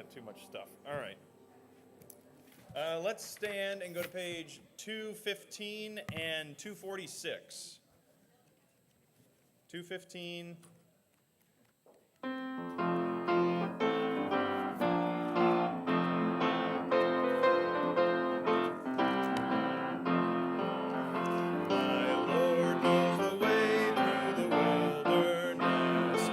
got too much stuff. All right. Let's stand and go to page 215 and 246. 215. My Lord knows the way through the wilderness.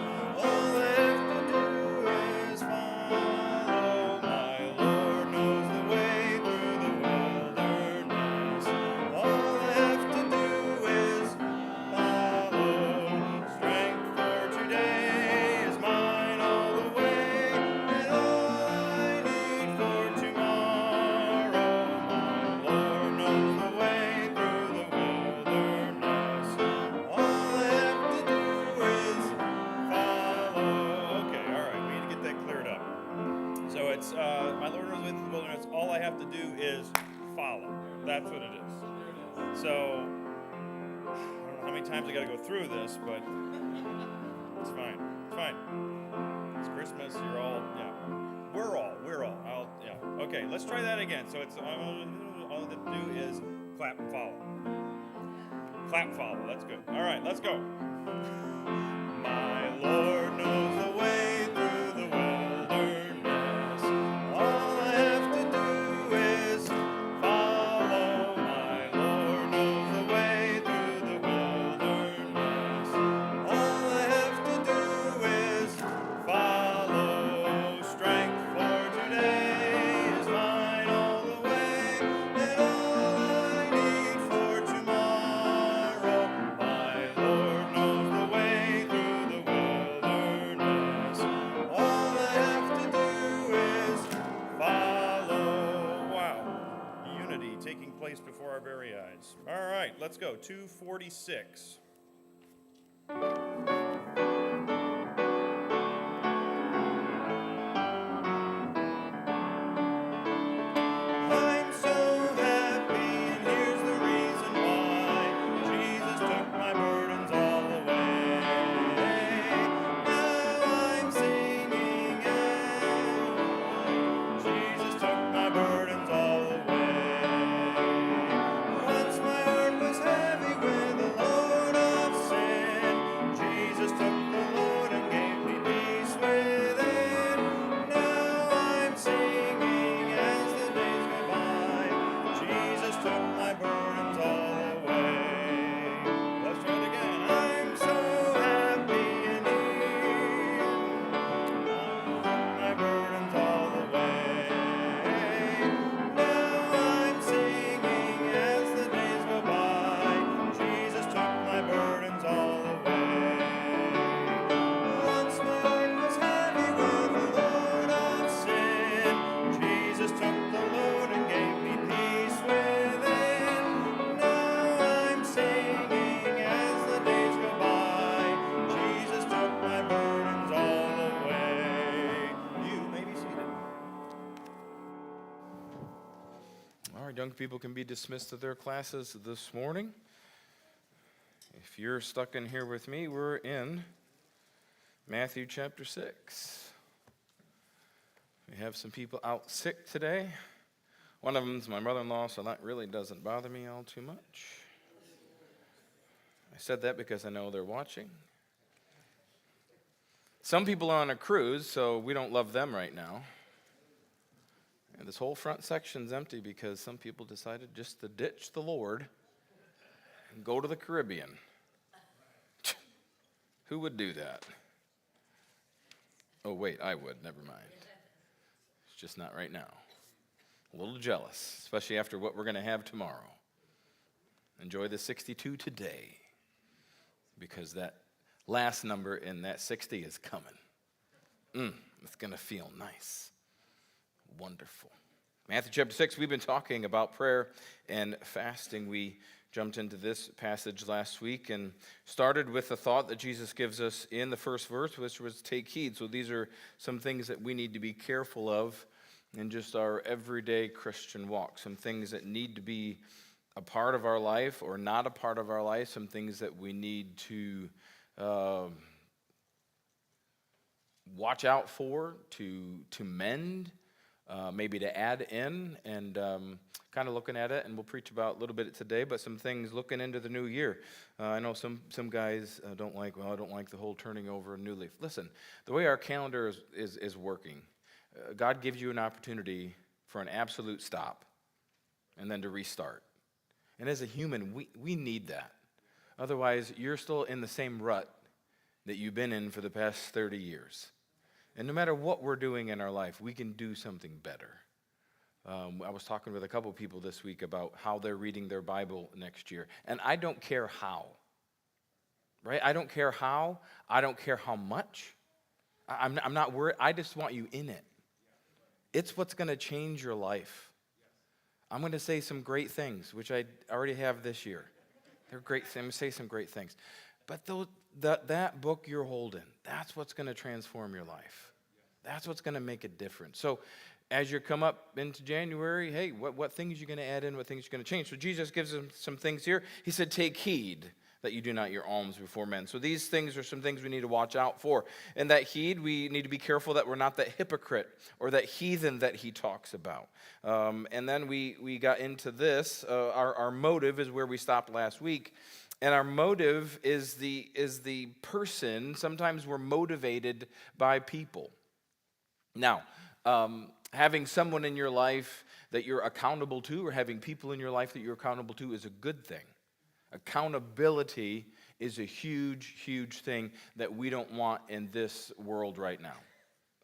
All I have to do is follow. That's what it is. So, I don't know how many times I got to go through this, but it's fine. It's fine. It's Christmas. You're all, yeah. We're all. Yeah. Okay, let's try that again. So it's all I have to do is clap and follow. Clap, follow. That's good. All right, let's go. My Lord knows the way. Before our very eyes. All right, let's go. 246. Young people can be dismissed to their classes this morning. If you're stuck in here with me, we're in Matthew chapter 6. We have some people out sick today. One of them's my mother-in-law, so that really doesn't bother me all too much. I said that because I know they're watching. Some people are on a cruise, so we don't love them right now. And this whole front section's empty because some people decided just to ditch the Lord and go to the Caribbean. Who would do that? Oh, wait, I would. Never mind. It's just not right now. A little jealous, especially after what we're going to have tomorrow. Enjoy the 62 today because that last number in that 60 is coming. It's going to feel nice. Wonderful. Matthew chapter 6, we've been talking about prayer and fasting. We jumped into this passage last week and started with the thought that Jesus gives us in the first verse, which was take heed. So these are some things that we need to be careful of in just our everyday Christian walk, some things that need to be a part of our life or not a part of our life, some things that we need to watch out for, to mend, maybe to add in, and kind of looking at it, and we'll preach about a little bit today, but some things looking into the new year. I know some guys I don't like the whole turning over a new leaf. Listen, the way our calendar is working, God gives you an opportunity for an absolute stop and then to restart. And as a human, we need that. Otherwise, you're still in the same rut that you've been in for the past 30 years. And no matter what we're doing in our life, we can do something better. I was talking with a couple people this week about how they're reading their Bible next year. And I don't care how, right? I don't care how. I don't care how much. I'm not worried. I just want you in it. It's what's going to change your life. I'm going to say some great things, which I already have this year. They're great things. I'm going to say some great things. But that book you're holding, that's what's going to transform your life. That's what's going to make a difference. So as you come up into January, hey, what things are you going to add in, what things are going to change? So Jesus gives them some things here. He said, take heed that you do not your alms before men. So these things are some things we need to watch out for. And that heed, we need to be careful that we're not that hypocrite or that heathen that he talks about. And then we got into this. Our motive is where we stopped last week. And our motive is the person. Sometimes we're motivated by people. Now, having someone in your life that you're accountable to, or having people in your life that you're accountable to, is a good thing. Accountability is a huge, huge thing that we don't want in this world right now.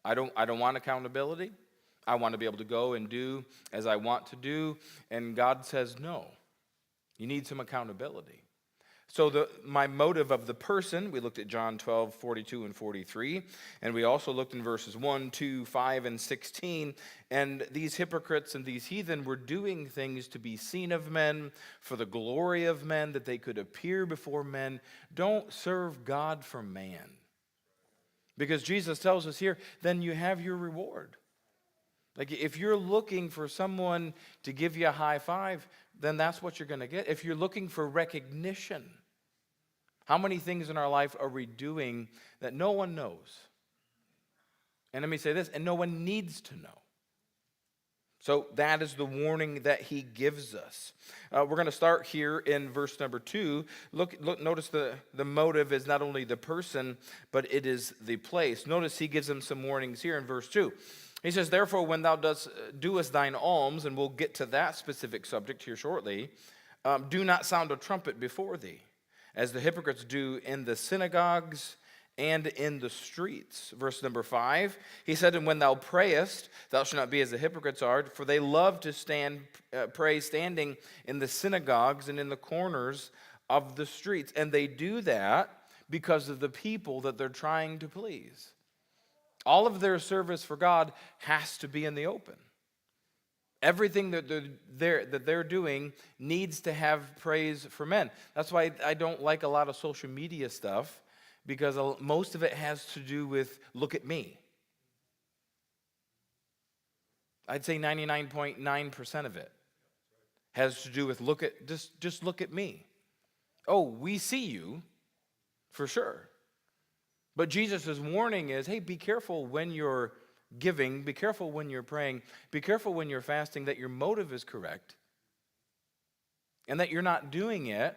I don't want accountability. I want to be able to go and do as I want to do, and God says no. You need some accountability. So my motive of the person, we looked at John 12, 42 and 43, and we also looked in verses 1, 2, 5, and 16, and these hypocrites and these heathen were doing things to be seen of men, for the glory of men, that they could appear before men. Don't serve God for man. Because Jesus tells us here, then you have your reward. Like if you're looking for someone to give you a high five, then that's what you're going to get. If you're looking for recognition, how many things in our life are we doing that no one knows? And let me say this, and no one needs to know. So that is the warning that he gives us. We're going to start here in verse number 2. Look. Notice the motive is not only the person, but it is the place. Notice he gives them some warnings here in verse 2. He says, therefore, when thou doest thine alms, and we'll get to that specific subject here shortly, do not sound a trumpet before thee, as the hypocrites do in the synagogues and in the streets. Verse number 5, he said, and when thou prayest, thou shalt not be as the hypocrites are, for they love to pray standing in the synagogues and in the corners of the streets. And they do that because of the people that they're trying to please. All of their service for God has to be in the open. Everything that they're doing needs to have praise for men. That's why I don't like a lot of social media stuff, because most of it has to do with look at me. I'd say 99.9% of it has to do with just look at me. Oh, we see you, for sure. But Jesus' warning is, hey, be careful when you're giving, be careful when you're praying, be careful when you're fasting, that your motive is correct, and that you're not doing it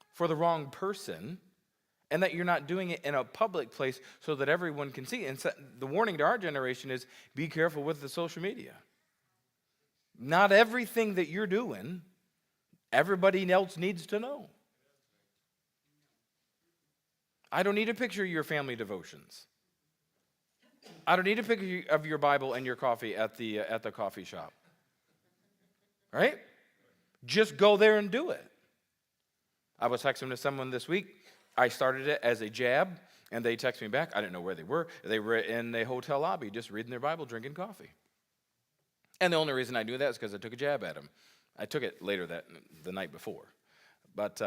for the wrong person, and that you're not doing it in a public place so that everyone can see. And so the warning to our generation is, be careful with the social media. Not everything that you're doing, everybody else needs to know. I don't need a picture of your family devotions. I don't need a picture of your Bible and your coffee at the coffee shop. Right? Just go there and do it. I was texting to someone this week. I started it as a jab, and they texted me back. I didn't know where they were. They were in a hotel lobby just reading their Bible, drinking coffee. And the only reason I knew that is because I took a jab at them. I took it later the night before. But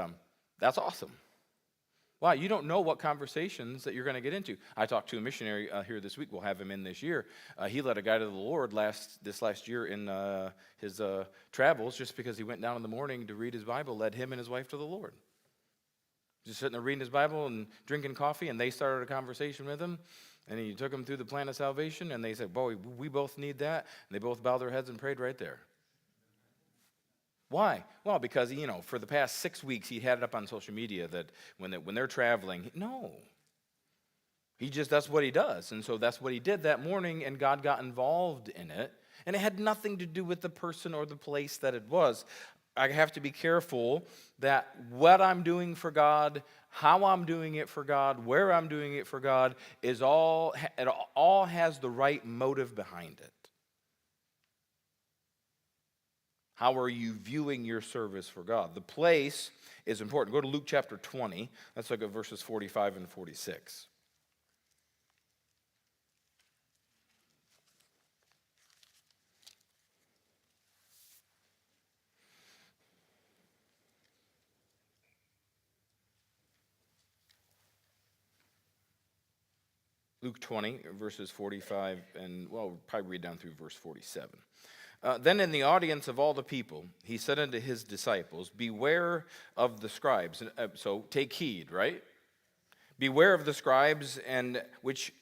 that's awesome. Wow, you don't know what conversations that you're going to get into. I talked to a missionary here this week. We'll have him in this year. He led a guy to the Lord this last year in his travels, just because he went down in the morning to read his Bible, led him and his wife to the Lord. Just sitting there reading his Bible and drinking coffee, and they started a conversation with him, and he took them through the plan of salvation, and they said, boy, we both need that, and they both bowed their heads and prayed right there. Why? Well, because, for the past 6 weeks, he had it up on social media that when they're traveling, no. That's what he does, and so that's what he did that morning, and God got involved in it, and it had nothing to do with the person or the place that it was. I have to be careful that what I'm doing for God, how I'm doing it for God, where I'm doing it for God, it all has the right motive behind it. How are you viewing your service for God? The place is important. Go to Luke chapter 20. Let's look at verses 45 and 46. Luke 20, verses 45, and, we'll probably read down through verse 47. Then in the audience of all the people, he said unto his disciples, beware of the scribes. So take heed, right? Beware of the scribes, and which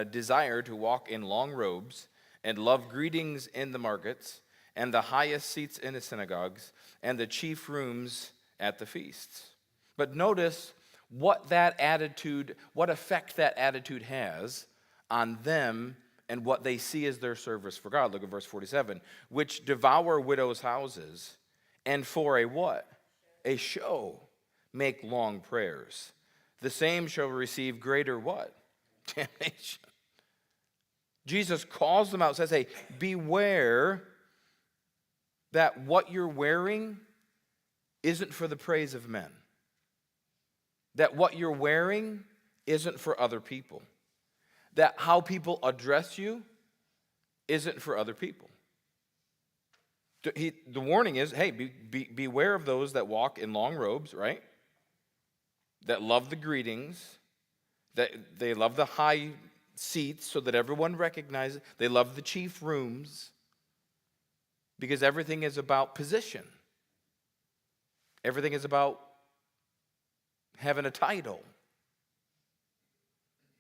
desire to walk in long robes, and love greetings in the markets, and the highest seats in the synagogues, and the chief rooms at the feasts. But notice what effect that attitude has on them and what they see as their service for God. Look at verse 47. Which devour widows' houses, and for a what? A show, make long prayers. The same shall receive greater what? Damnation. Jesus calls them out, says, hey, beware that what you're wearing isn't for the praise of men. That what you're wearing isn't for other people. That how people address you isn't for other people. The warning is, hey, beware of those that walk in long robes, right? That love the greetings, that they love the high seats so that everyone recognizes. They love the chief rooms because everything is about position. Everything is about having a title.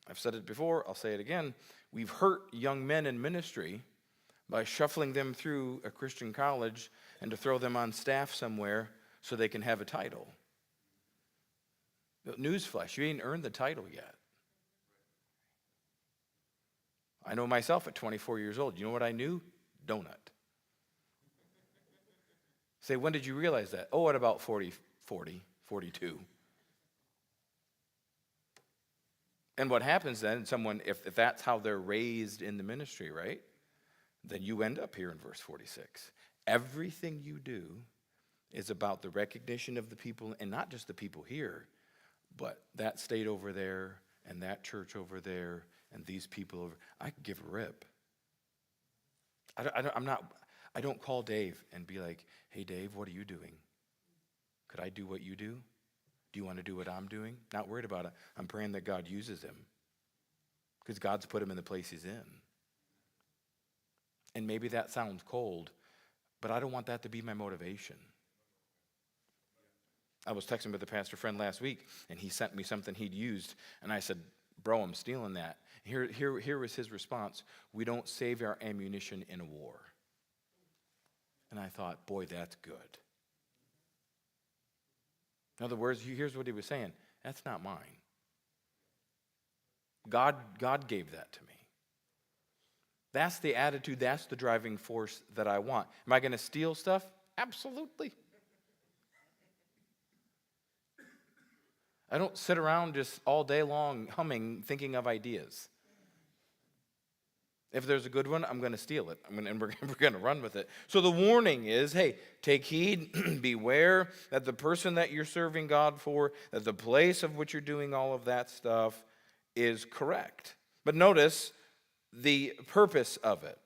I've said it before, I'll say it again. We've hurt young men in ministry by shuffling them through a Christian college and to throw them on staff somewhere so they can have a title. But newsflash, you ain't earned the title yet. I know myself at 24 years old. You know what I knew? Donut. Say, when did you realize that? Oh, at about 40, 42. And what happens then, if that's how they're raised in the ministry, right? Then you end up here in verse 46. Everything you do is about the recognition of the people, and not just the people here, but that state over there, and that church over there, and these people over. I could give a rip. I don't call Dave and be like, hey, Dave, what are you doing? Could I do what you do? Do you want to do what I'm doing? Not worried about it. I'm praying that God uses him because God's put him in the place he's in. And maybe that sounds cold, but I don't want that to be my motivation. I was texting with a pastor friend last week, and he sent me something he'd used, and I said, bro, I'm stealing that. Here was his response: we don't save our ammunition in a war. And I thought, boy, that's good. In other words, here's what he was saying. That's not mine. God gave that to me. That's the attitude, that's the driving force that I want. Am I going to steal stuff? Absolutely. I don't sit around just all day long humming, thinking of ideas. If there's a good one, I'm going to steal it. And we're going to run with it. So the warning is, hey, take heed, beware that the person that you're serving God for, that the place of which you're doing all of that stuff is correct. But notice the purpose of it.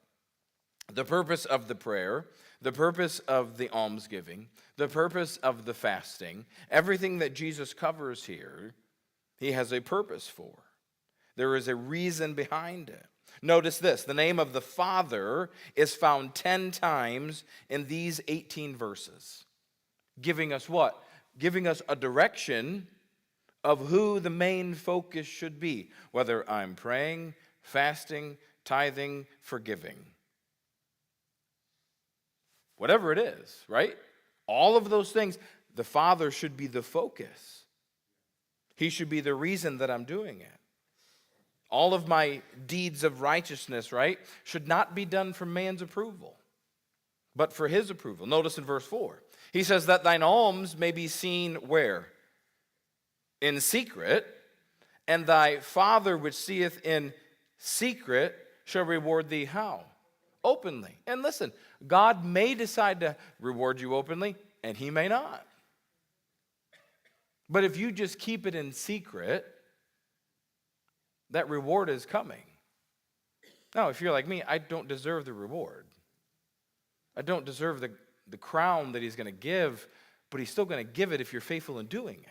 The purpose of the prayer, the purpose of the almsgiving, the purpose of the fasting, everything that Jesus covers here, he has a purpose for. There is a reason behind it. Notice this, the name of the Father is found 10 times in these 18 verses. Giving us what? Giving us a direction of who the main focus should be, whether I'm praying, fasting, tithing, forgiving. Whatever it is, right? All of those things, the Father should be the focus. He should be the reason that I'm doing it. All of my deeds of righteousness, right, should not be done for man's approval, but for his approval. Notice in verse 4, he says that thine alms may be seen where? In secret, and thy Father which seeth in secret shall reward thee how? Openly. And listen, God may decide to reward you openly, and he may not. But if you just keep it in secret, that reward is coming. Now, if you're like me, I don't deserve the reward. I don't deserve the crown that he's going to give, but he's still going to give it if you're faithful in doing it.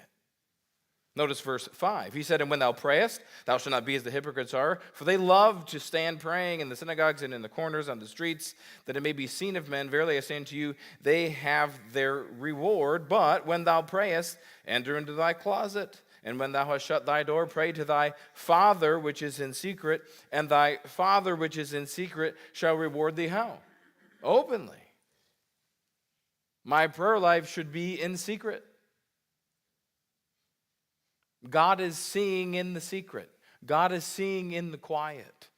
Notice verse 5. He said, and when thou prayest, thou shalt not be as the hypocrites are, for they love to stand praying in the synagogues and in the corners on the streets, that it may be seen of men. Verily I say unto you, they have their reward. But when thou prayest, enter into thy closet, and when thou hast shut thy door, pray to thy Father which is in secret, and thy Father which is in secret shall reward thee how? Openly. My prayer life should be in secret. God is seeing in the secret. God is seeing in the quiet.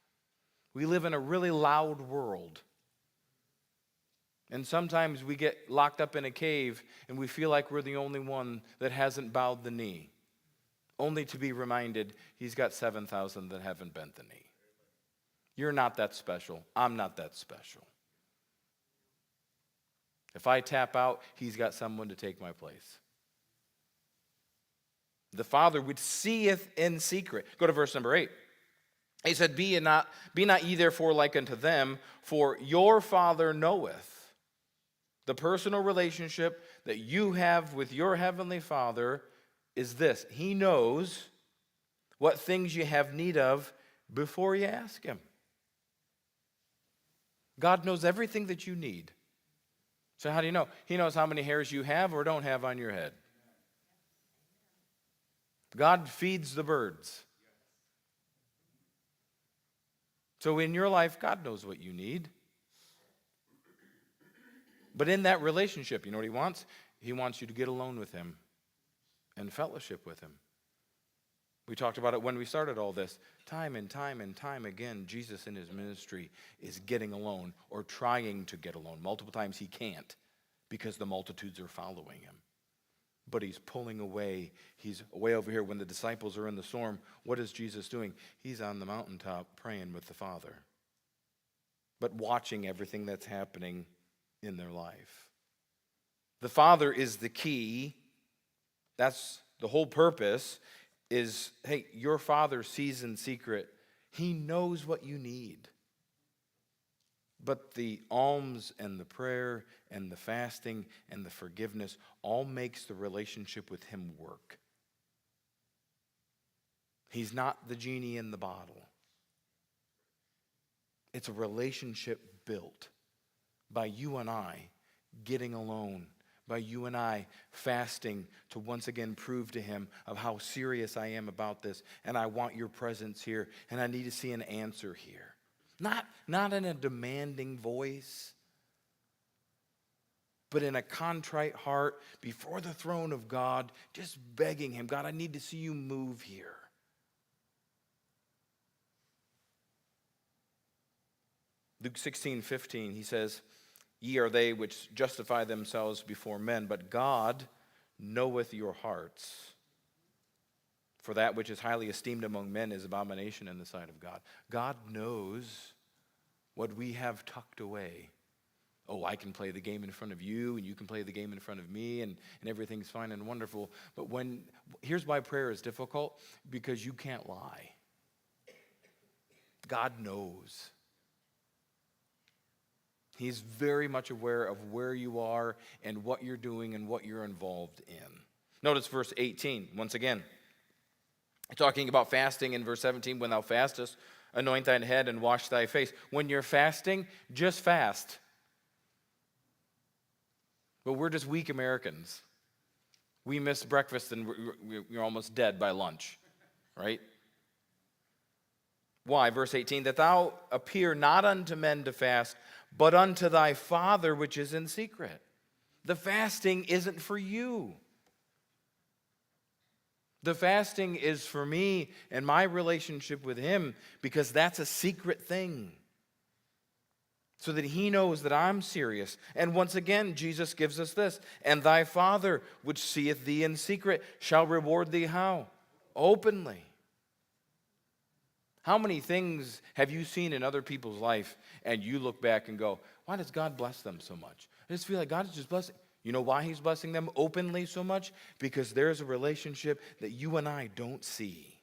We live in a really loud world. And sometimes we get locked up in a cave and we feel like we're the only one that hasn't bowed the knee, only to be reminded he's got 7,000 that haven't bent the knee. You're not that special. I'm not that special. If I tap out, he's got someone to take my place. The Father which seeth in secret. Go to verse number 8. He said, Be not ye therefore like unto them, for your Father knoweth. The personal relationship that you have with your heavenly Father is this. He knows what things you have need of before you ask him. God knows everything that you need. So how do you know? He knows how many hairs you have or don't have on your head. God feeds the birds. So in your life, God knows what you need. But in that relationship, you know what he wants? He wants you to get alone with him and fellowship with him. We talked about it when we started all this. Time and time and time again, Jesus in his ministry is getting alone or trying to get alone. Multiple times he can't because the multitudes are following him. But he's pulling away. He's way over here. When the disciples are in the storm, what is Jesus doing? He's on the mountaintop praying with the Father, but watching everything that's happening in their life. The Father is the key. That's the whole purpose is, hey, your Father sees in secret. He knows what you need. But the alms and the prayer and the fasting and the forgiveness all makes the relationship with him work. He's not the genie in the bottle. It's a relationship built by you and I getting alone, by you and I fasting to once again prove to him of how serious I am about this, and I want your presence here, and I need to see an answer here. Not in a demanding voice, but in a contrite heart before the throne of God, just begging him, God, I need to see you move here. Luke 16:15, he says, Ye are they which justify themselves before men, but God knoweth your hearts. For that which is highly esteemed among men is abomination in the sight of God. God knows what we have tucked away. Oh, I can play the game in front of you, and you can play the game in front of me, and everything's fine and wonderful. But here's why prayer is difficult, because you can't lie. God knows. He's very much aware of where you are and what you're doing and what you're involved in. Notice verse 18, once again. Talking about fasting in verse 17, when thou fastest, anoint thine head and wash thy face. When you're fasting, just fast. But we're just weak Americans. We miss breakfast and we're almost dead by lunch, right? Why? Verse 18, that thou appear not unto men to fast, but unto thy Father which is in secret. The fasting isn't for you. The fasting is for me and my relationship with him, because that's a secret thing. So that he knows that I'm serious. And once again, Jesus gives us this. And thy Father, which seeth thee in secret, shall reward thee how? Openly. How many things have you seen in other people's life and you look back and go, why does God bless them so much? I just feel like God is just blessing. You know why he's blessing them openly so much? Because there's a relationship that you and I don't see.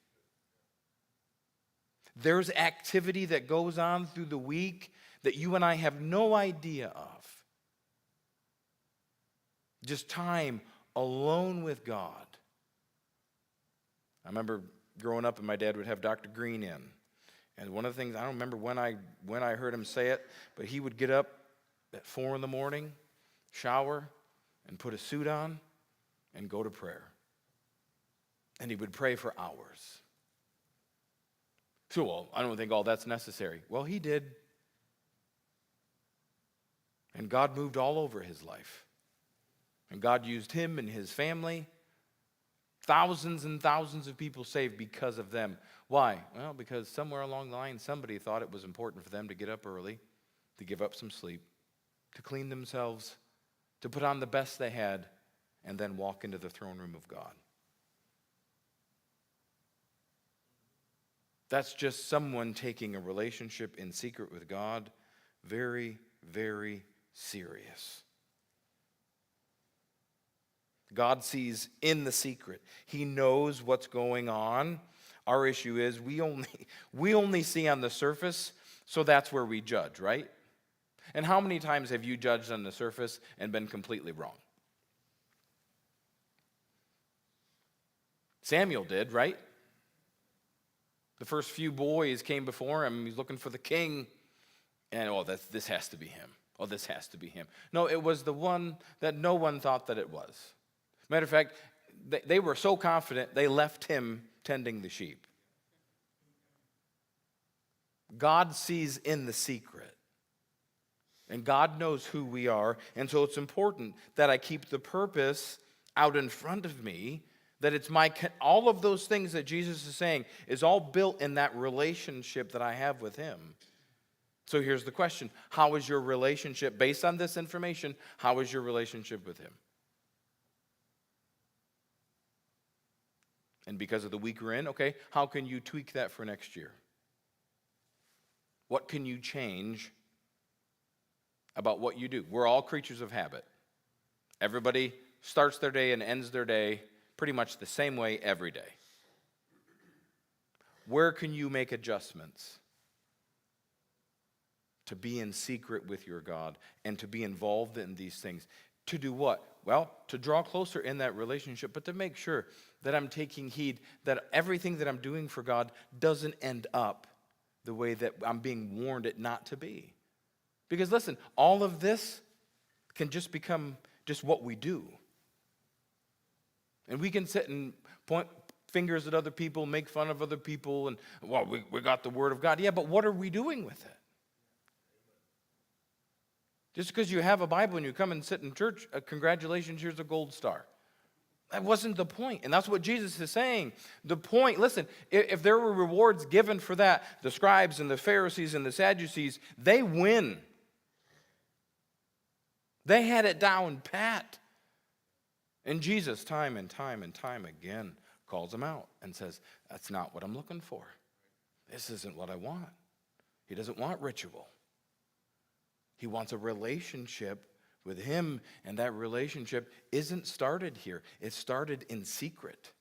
There's activity that goes on through the week that you and I have no idea of. Just time alone with God. I remember growing up and my dad would have Dr. Green in. And one of the things, I don't remember when I heard him say it, but he would get up at 4 a.m, shower, and put a suit on and go to prayer. And he would pray for hours. So, well, I don't think all that's necessary. Well, he did. And God moved all over his life. And God used him and his family. Thousands and thousands of people saved because of them. Why? Well, because somewhere along the line, somebody thought it was important for them to get up early, to give up some sleep, to clean themselves, to put on the best they had, and then walk into the throne room of God. That's just someone taking a relationship in secret with God very, very serious. God sees in the secret. He knows what's going on. Our issue is we only see on the surface, so that's where we judge, right? And how many times have you judged on the surface and been completely wrong? Samuel did, right? The first few boys came before him. He's looking for the king. And, this has to be him. Oh, this has to be him. No, it was the one that no one thought that it was. Matter of fact, they were so confident, they left him tending the sheep. God sees in the secret. And God knows who we are. And so it's important that I keep the purpose out in front of me, that it's all of those things that Jesus is saying is all built in that relationship that I have with him. So here's the question. How is your relationship, based on this information, how is your relationship with him? And because of the week we're in, okay, how can you tweak that for next year? What can you change about what you do? We're all creatures of habit. Everybody starts their day and ends their day pretty much the same way every day. Where can you make adjustments to be in secret with your God and to be involved in these things? To do what? Well, to draw closer in that relationship, but to make sure that I'm taking heed that everything that I'm doing for God doesn't end up the way that I'm being warned it not to be. Because listen, all of this can just become just what we do. And we can sit and point fingers at other people, make fun of other people, and, well, we got the Word of God. Yeah, but what are we doing with it? Just because you have a Bible and you come and sit in church, congratulations, here's a gold star. That wasn't the point. And that's what Jesus is saying. The point, listen, if there were rewards given for that, the scribes and the Pharisees and the Sadducees, they win. They had it down pat. And Jesus, time and time and time again, calls them out and says, that's not what I'm looking for. This isn't what I want. He doesn't want ritual. He wants a relationship with him, and that relationship isn't started here. It started in secret.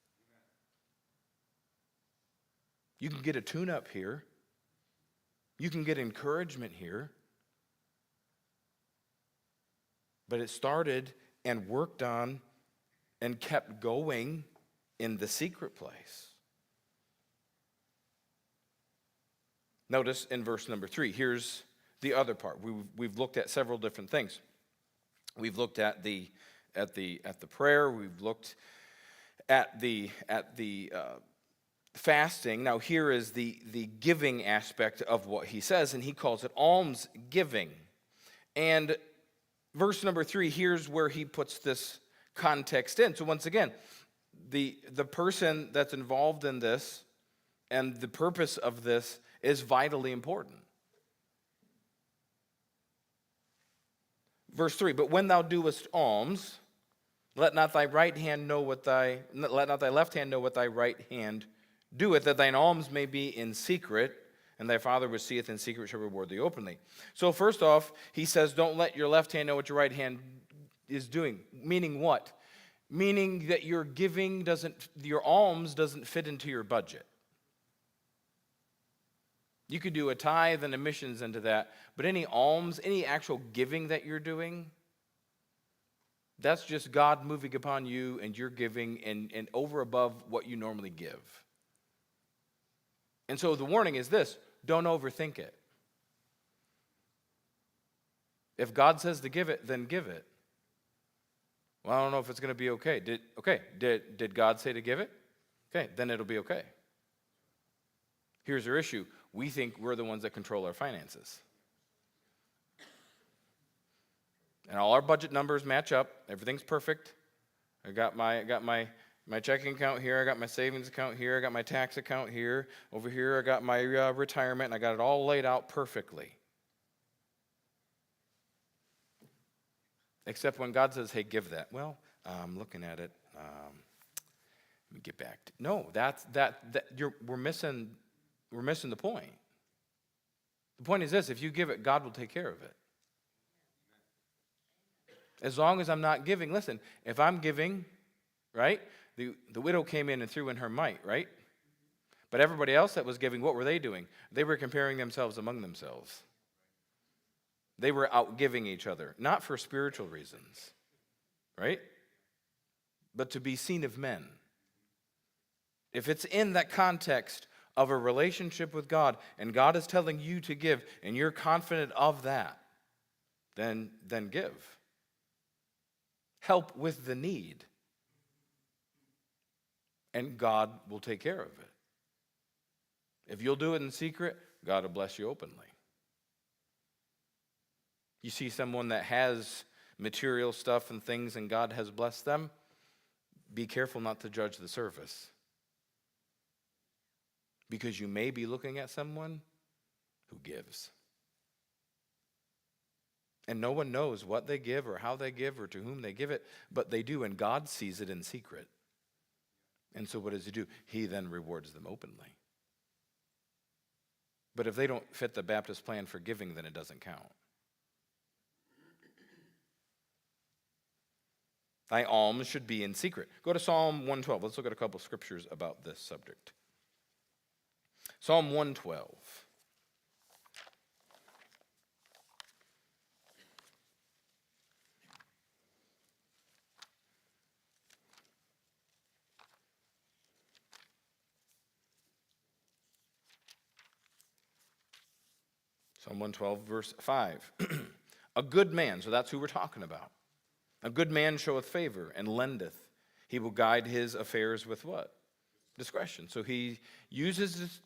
You can get a tune-up here. You can get encouragement here. But it started and worked on and kept going in the secret place. Notice in verse number 3, here's the other part. We've looked at several different things. We've looked at the at the prayer. We've looked at the fasting. Now here is the giving aspect of what he says, and he calls it alms giving. And verse number 3, here's where he puts this context in. So once again, the person that's involved in this and the purpose of this is vitally important. Verse 3, but when thou doest alms, let not thy left hand know what thy right hand doeth, that thine alms may be in secret, and thy Father which seeth in secret shall reward thee openly. So first off, he says, don't let your left hand know what your right hand is doing. Meaning what? Meaning that your alms doesn't fit into your budget. You could do a tithe and emissions into that, but any alms, any actual giving that you're doing, that's just God moving upon you and you're giving and over above what you normally give. And so the warning is this: don't overthink it. If God says to give it, then give it. Well, I don't know if it's going to be okay. Did God say to give it? Okay, then it'll be okay. Here's our issue. We think we're the ones that control our finances. And all our budget numbers match up. Everything's perfect. I got my checking account here. I got my savings account here. I got my tax account here. Over here, I got my retirement, and I got it all laid out perfectly. Except when God says, hey, give that. Well, I'm looking at it. Let me get back to no. We're missing the point. The point is this: if you give it, God will take care of it. As long as I'm not giving, listen, if I'm giving, right? The widow came in and threw in her mite, right? But everybody else that was giving, what were they doing? They were comparing themselves among themselves. They were out giving each other, not for spiritual reasons, right? But to be seen of men. If it's in that context of a relationship with God, and God is telling you to give, and you're confident of that, then give. Help with the need. And God will take care of it. If you'll do it in secret, God will bless you openly. You see someone that has material stuff and things and God has blessed them, be careful not to judge the surface. Because you may be looking at someone who gives. And no one knows what they give or how they give or to whom they give it, but they do, and God sees it in secret. And so what does he do? He then rewards them openly. But if they don't fit the Baptist plan for giving, then it doesn't count. Thy alms should be in secret. Go to Psalm 112. Let's look at a couple scriptures about this subject. Psalm 112. Psalm 112, verse 5. A good man, so that's who we're talking about. A good man showeth favor and lendeth. He will guide his affairs with what? Discretion. So he uses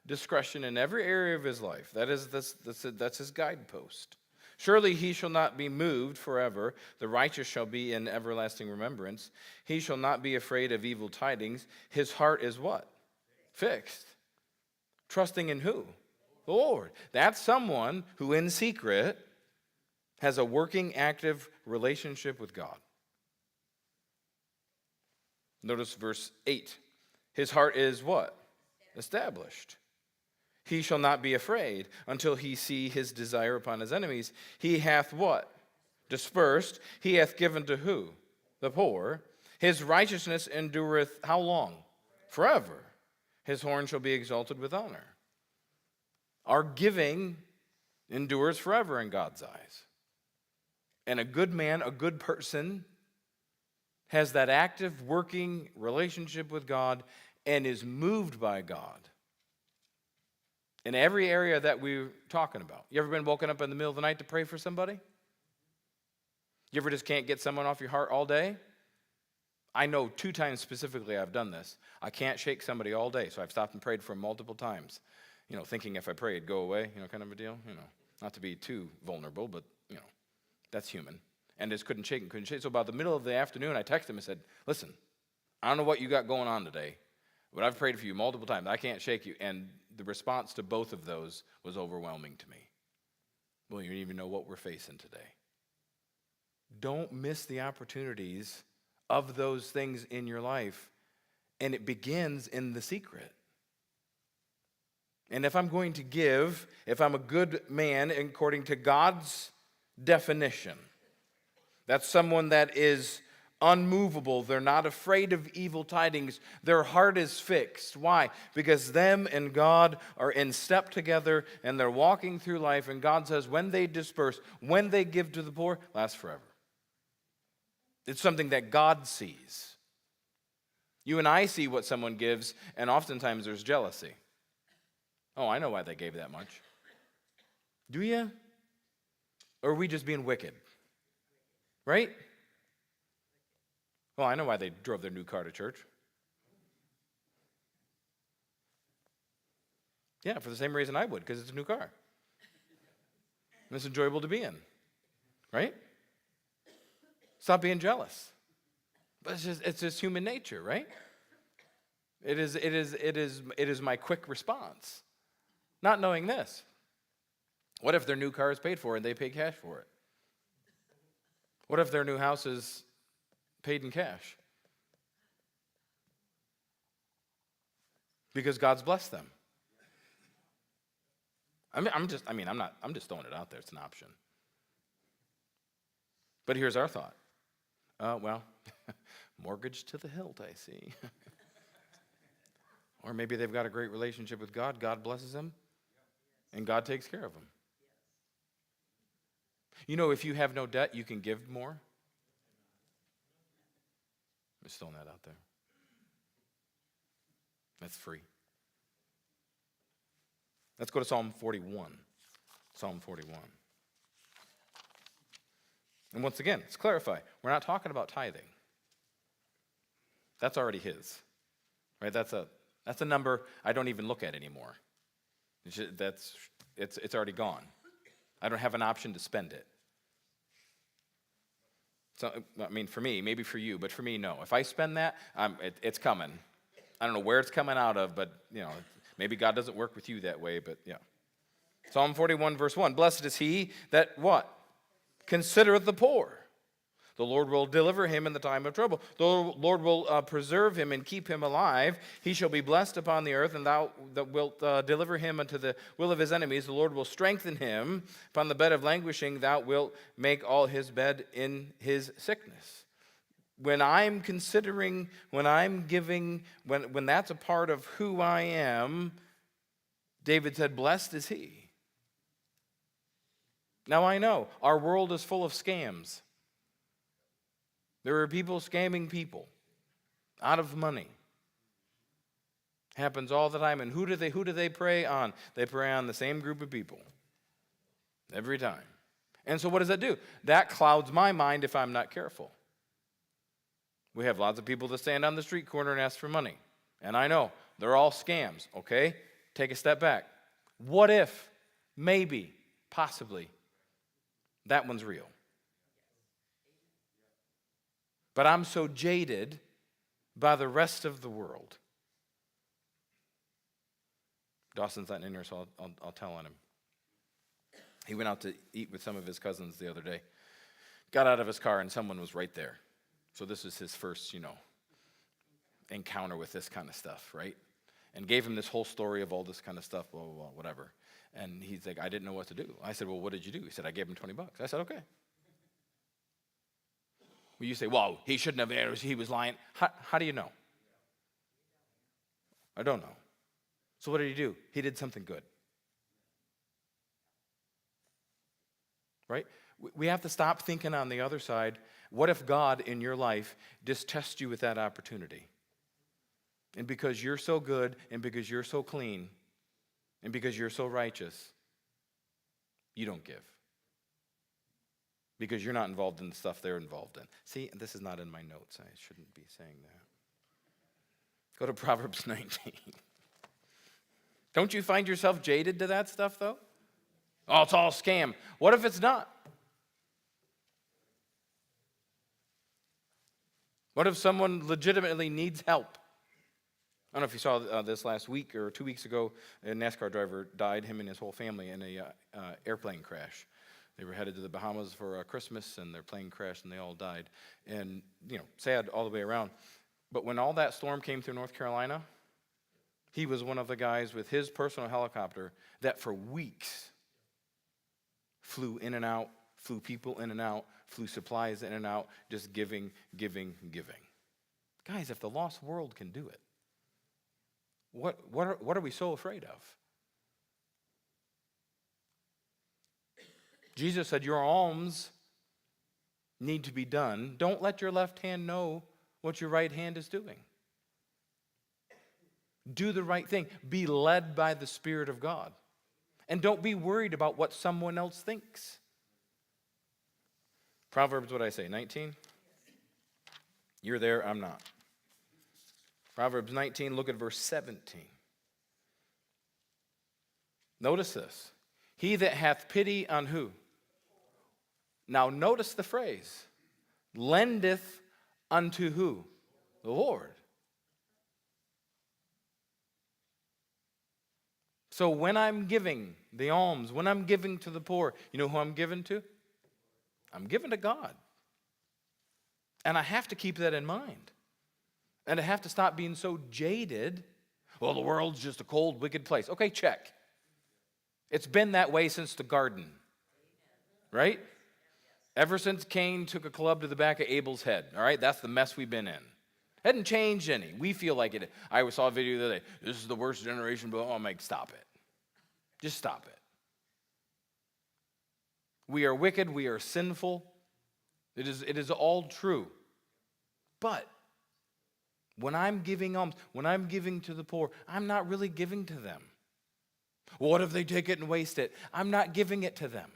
discretion in every area of his life. That's his guidepost. Surely he shall not be moved forever. The righteous shall be in everlasting remembrance. He shall not be afraid of evil tidings. His heart is what? Fixed. Trusting in who? The Lord. That's someone who in secret has a working, active relationship with God. Notice verse 8. His heart is what? Established. He shall not be afraid until he see his desire upon his enemies. He hath what? Dispersed. He hath given to who? The poor. His righteousness endureth how long? Forever. His horn shall be exalted with honor. Our giving endures forever in God's eyes. And a good man, a good person, has that active working relationship with God and is moved by God in every area that we're talking about. You ever been woken up in the middle of the night to pray for somebody? You ever just can't get someone off your heart all day? I know 2 times specifically I've done this. I can't shake somebody all day, so I've stopped and prayed for them multiple times. Thinking if I pray it'd go away, kind of a deal. Not to be too vulnerable, but, that's human. And just couldn't shake. So about the middle of the afternoon, I texted him and said, listen, I don't know what you got going on today, but I've prayed for you multiple times. I can't shake you. And the response to both of those was overwhelming to me. Well, you don't even know what we're facing today. Don't miss the opportunities of those things in your life. And it begins in the secret. And if I'm going to give, if I'm a good man according to God's definition, that's someone that is unmovable. They're not afraid of evil tidings. Their heart is fixed. Why? Because them and God are in step together and they're walking through life. And God says when they disperse, when they give to the poor, lasts forever. It's something that God sees. You and I see what someone gives, and oftentimes there's jealousy. Oh, I know why they gave that much. Do you? Or are we just being wicked? Right? Well, I know why they drove their new car to church. Yeah, for the same reason I would, because it's a new car. And it's enjoyable to be in. Right? Stop being jealous. But it's just human nature, right? It is my quick response. Not knowing this. What if their new car is paid for and they pay cash for it? What if their new house is paid in cash? Because God's blessed them. I'm just throwing it out there. It's an option. But here's our thought. Mortgage to the hilt, I see. Or maybe they've got a great relationship with God. God blesses them, and God takes care of them. If you have no debt, you can give more. I'm just throwing that out there. That's free. Let's go to Psalm 41. Psalm 41. And once again, let's clarify. We're not talking about tithing. That's already his. Right? That's a number I don't even look at anymore. It's already gone. I don't have an option to spend it. So, for me, maybe for you, but for me, no. If I spend that, it's coming. I don't know where it's coming out of, but, maybe God doesn't work with you that way, but yeah. Psalm 41, verse 1. Blessed is he that what? Considereth the poor. The Lord will deliver him in the time of trouble. The Lord will preserve him and keep him alive. He shall be blessed upon the earth, and thou wilt deliver him unto the will of his enemies. The Lord will strengthen him upon the bed of languishing. Thou wilt make all his bed in his sickness. When I'm considering, when I'm giving, when that's a part of who I am, David said, blessed is he. Now I know our world is full of scams. There are people scamming people out of money. Happens all the time. And who do they prey on? They prey on the same group of people. Every time. And so what does that do? That clouds my mind if I'm not careful. We have lots of people that stand on the street corner and ask for money. And I know, they're all scams, okay? Take a step back. What if, maybe, possibly, that one's real? But I'm so jaded by the rest of the world. Dawson's not in here, so I'll tell on him. He went out to eat with some of his cousins the other day. Got out of his car, and someone was right there. So this was his first, encounter with this kind of stuff, right? And gave him this whole story of all this kind of stuff, blah, blah, blah, whatever. And he's like, I didn't know what to do. I said, well, what did you do? He said, I gave him $20. I said, okay. Well, you say, well, he shouldn't have, he was lying. How do you know? I don't know. So what did he do? He did something good. Right? We have to stop thinking on the other side, what if God in your life just tests you with that opportunity? And because you're so good, and because you're so clean, and because you're so righteous, you don't give. because you're not involved in the stuff they're involved in. See, this is not in my notes. I shouldn't be saying that. Go to Proverbs 19. Don't you find yourself jaded to that stuff, though? Oh, it's all a scam. What if it's not? What if someone legitimately needs help? I don't know if you saw this last week or 2 weeks ago, a NASCAR driver died, him and his whole family, in a airplane crash. They were headed to the Bahamas for Christmas, and their plane crashed, and they all died. And, sad all the way around. But when all that storm came through North Carolina, he was one of the guys with his personal helicopter that for weeks flew in and out, flew people in and out, flew supplies in and out, just giving. Guys, if the lost world can do it, what are we so afraid of? Jesus said, your alms need to be done. Don't let your left hand know what your right hand is doing. Do the right thing. Be led by the Spirit of God. And don't be worried about what someone else thinks. Proverbs, what did I say, 19? You're there, I'm not. Proverbs 19, look at verse 17. Notice this. He that hath pity on who? Now notice the phrase. Lendeth unto who? The Lord. So when I'm giving the alms, when I'm giving to the poor, you know who I'm giving to? I'm giving to God. And I have to keep that in mind. And I have to stop being so jaded. Well, the world's just a cold, wicked place. Okay, check. It's been that way since the garden. Right? Ever since Cain took a club to the back of Abel's head. All right? That's the mess we've been in. Hadn't changed any. We feel like it. I saw a video the other day. This is the worst generation, but I'm like, stop it. Just stop it. We are wicked. We are sinful. It is all true. But when I'm giving alms, when I'm giving to the poor, I'm not really giving to them. What if they take it and waste it? I'm not giving it to them.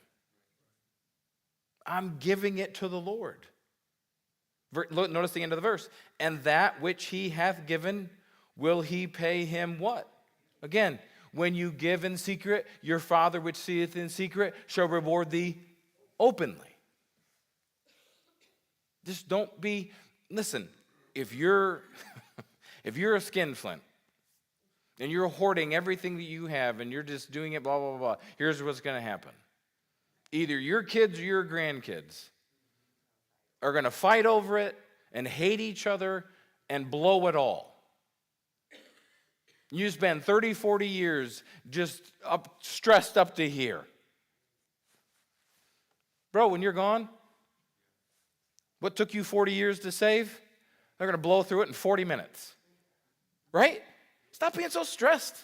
I'm giving it to the Lord. Notice the end of the verse. And that which he hath given, will he pay him what? Again, when you give in secret, your Father which seeth in secret shall reward thee openly. Just don't be, listen, if you're a skinflint and you're hoarding everything that you have and you're just doing it blah, blah, blah, here's what's going to happen. Either your kids or your grandkids are going to fight over it and hate each other and blow it all. You spend 30, 40 years just stressed up to here. Bro, when you're gone, what took you 40 years to save, they're going to blow through it in 40 minutes. Right? Stop being so stressed.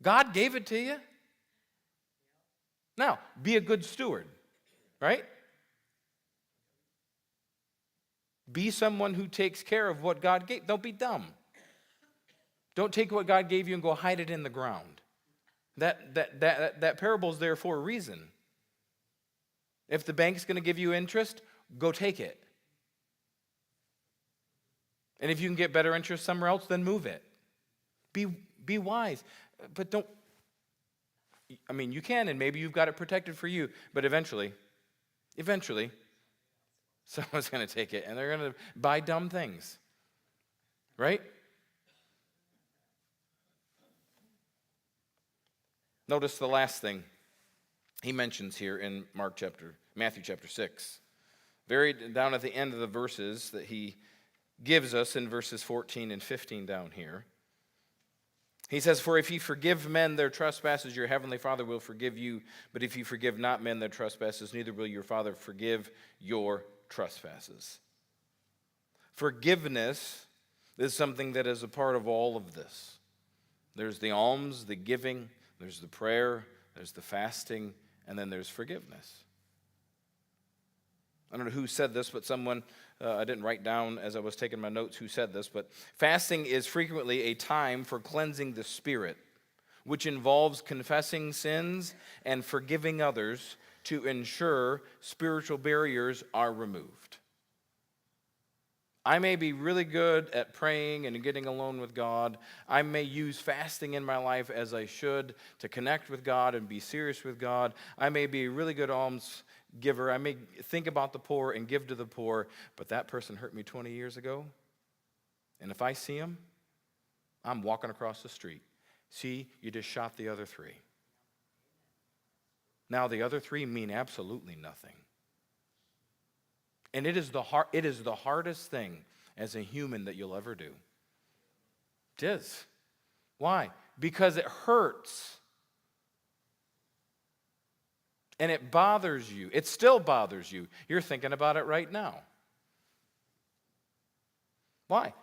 God gave it to you. Now, be a good steward. Right? Be someone who takes care of what God gave. Don't be dumb. Don't take what God gave you and go hide it in the ground. That parable is there for a reason. If the bank's going to give you interest, go take it. And if you can get better interest somewhere else, then move it. Be wise. But don't, you can, and maybe you've got it protected for you, but eventually, someone's going to take it, and they're going to buy dumb things. Right? Notice the last thing he mentions here in Matthew chapter 6. Very down at the end of the verses that he gives us in verses 14 and 15 down here. He says, for if ye forgive men their trespasses, your heavenly Father will forgive you. But if you forgive not men their trespasses, neither will your Father forgive your trespasses. Forgiveness is something that is a part of all of this. There's the alms, the giving, there's the prayer, there's the fasting, and then there's forgiveness. I don't know who said this, but someone, I didn't write down as I was taking my notes who said this, but fasting is frequently a time for cleansing the spirit, which involves confessing sins and forgiving others to ensure spiritual barriers are removed. I may be really good at praying and getting alone with God. I may use fasting in my life as I should to connect with God and be serious with God. I may be a really good alms giver. I may think about the poor and give to the poor, but that person hurt me 20 years ago. And if I see him, I'm walking across the street. See, you just shot the other three. Now the other three mean absolutely nothing. And it is the hardest thing as a human that you'll ever do. It is. Why? Because it hurts. And it bothers you. It still bothers you. You're thinking about it right now. Why?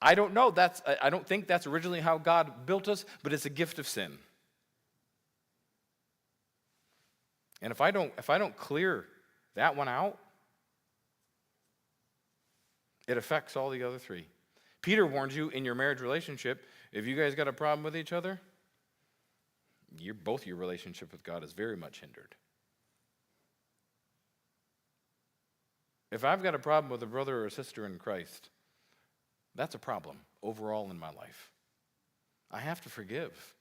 I don't know. I don't think that's originally how God built us, but it's a gift of sin. And if I don't clear that one out, it affects all the other three. Peter warns you in your marriage relationship, if you guys got a problem with each other, both your relationship with God is very much hindered. If I've got a problem with a brother or a sister in Christ, that's a problem overall in my life. I have to forgive.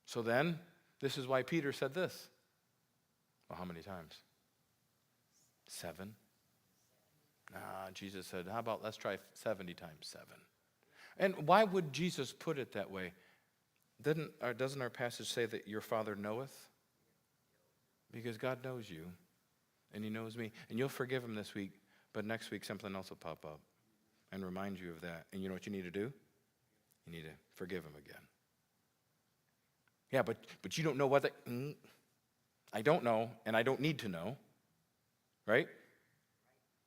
So then, this is why Peter said this. Well, how many times? 7. Jesus said, how about let's try 70 times 7. And why would Jesus put it that way? Doesn't our passage say that your Father knoweth? Because God knows you, and he knows me. And you'll forgive him this week, but next week something else will pop up and remind you of that. And you know what you need to do? You need to forgive him again. Yeah, but you don't know what that... I don't know, and I don't need to know, right?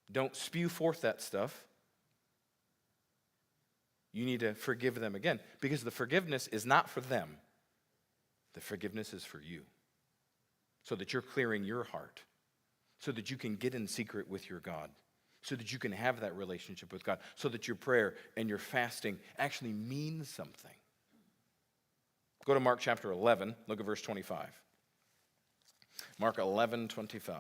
Don't spew forth that stuff. You need to forgive them again, because the forgiveness is not for them. The forgiveness is for you, so that you're clearing your heart, so that you can get in secret with your God, so that you can have that relationship with God, so that your prayer and your fasting actually means something. Go to Mark chapter 11, look at verse 25. Mark 11:25.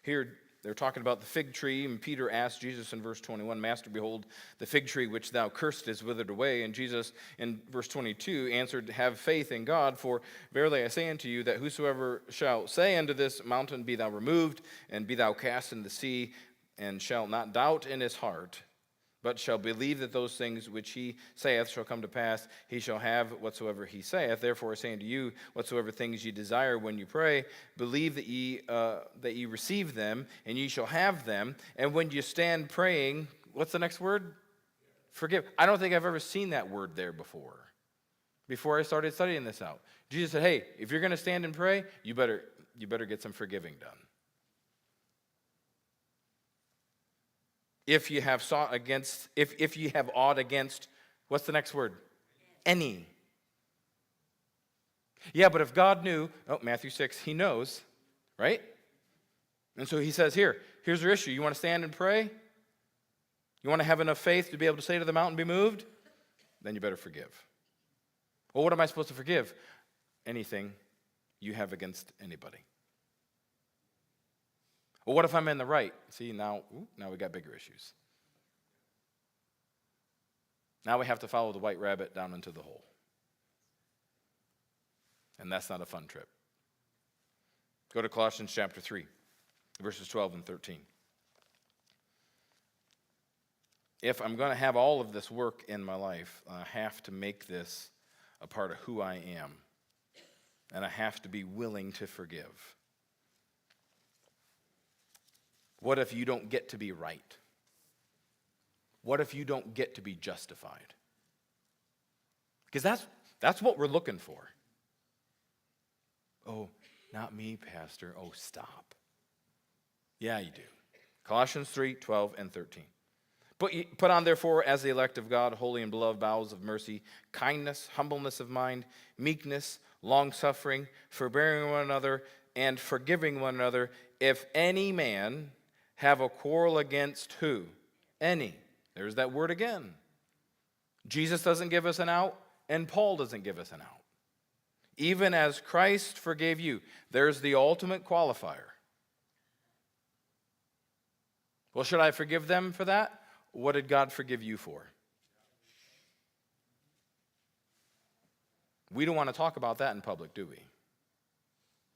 Here, they're talking about the fig tree, and Peter asked Jesus in verse 21, Master, behold, the fig tree which thou cursed is withered away. And Jesus, in verse 22, answered, Have faith in God, for verily I say unto you, that whosoever shall say unto this mountain, Be thou removed, and be thou cast in the sea, and shall not doubt in his heart, but shall believe that those things which he saith shall come to pass, he shall have whatsoever he saith. Therefore I say unto you, whatsoever things ye desire when you pray, believe that ye receive them, and ye shall have them. And when you stand praying, what's the next word? Forgive. I don't think I've ever seen that word there before I started studying this out. Jesus said, hey, if you're going to stand and pray, you better get some forgiving done. If you have sought against, if you have aught against, what's the next word? Any. Yeah, but if God knew, Matthew 6, he knows, right? And so he says, here's your issue. You want to stand and pray? You want to have enough faith to be able to say to the mountain, be moved? Then you better forgive. Well, what am I supposed to forgive? Anything you have against anybody. Well, what if I'm in the right? See, now we got bigger issues. Now we have to follow the white rabbit down into the hole. And that's not a fun trip. Go to Colossians chapter 3, verses 12 and 13. If I'm going to have all of this work in my life, I have to make this a part of who I am. And I have to be willing to forgive. What if you don't get to be right? What if you don't get to be justified? Because that's what we're looking for. Oh, not me, Pastor. Oh, stop. Yeah, you do. Colossians 3, 12 and 13. Put on, therefore, as the elect of God, holy and beloved, bowels of mercy, kindness, humbleness of mind, meekness, long-suffering, forbearing one another, and forgiving one another. If any man have a quarrel against who? Any. There's that word again. Jesus doesn't give us an out, and Paul doesn't give us an out. Even as Christ forgave you. There's the ultimate qualifier. Well, should I forgive them for that? What did God forgive you for? We don't want to talk about that in public, do we?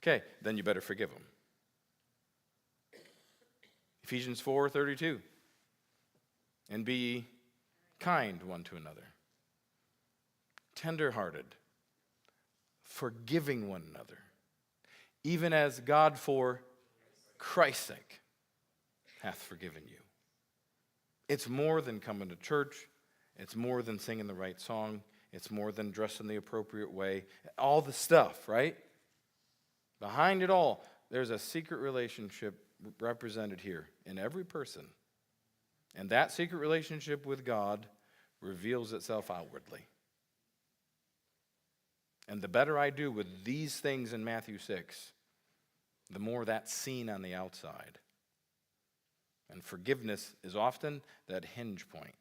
Okay, then you better forgive them. Ephesians 4:32. And be kind one to another, tender-hearted, forgiving one another, even as God for Christ's sake hath forgiven you. It's more than coming to church. It's more than singing the right song. It's more than dressing the appropriate way. All the stuff, right? Behind it all, there's a secret relationship represented here in every person. And that secret relationship with God reveals itself outwardly. And the better I do with these things in Matthew 6, the more that's seen on the outside. And forgiveness is often that hinge point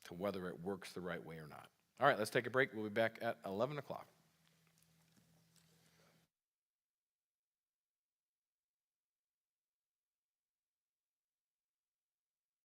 to whether it works the right way or not. All right, let's take a break. We'll be back at 11 o'clock.